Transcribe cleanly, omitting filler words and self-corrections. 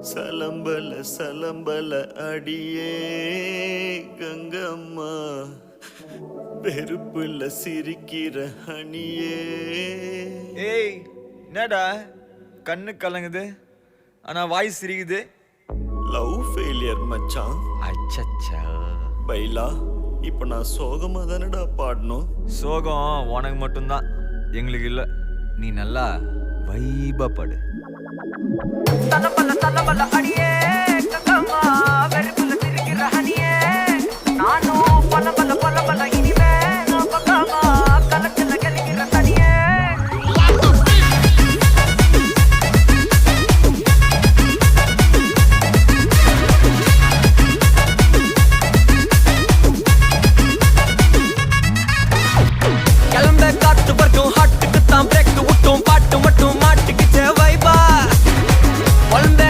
சலம்பல சலம்பல அடியே கங்கம்மா, வெறுப்புல சிரிக்கிற அணியே. ஏய் என்னடா கண்ணு கலங்குது ஆனா வாய் சிரிக்குது. லவ் ஃபெயிலியர் மச்சான். அச்சச்சா. பைலா, இப்ப நான் சோகமா தானடா பாடணும். சோகம் உனக்கு மட்டும்தான், எங்களுக்கு இல்ல. நீ நல்லா வைபா படு. தன்னபல்ல அடியே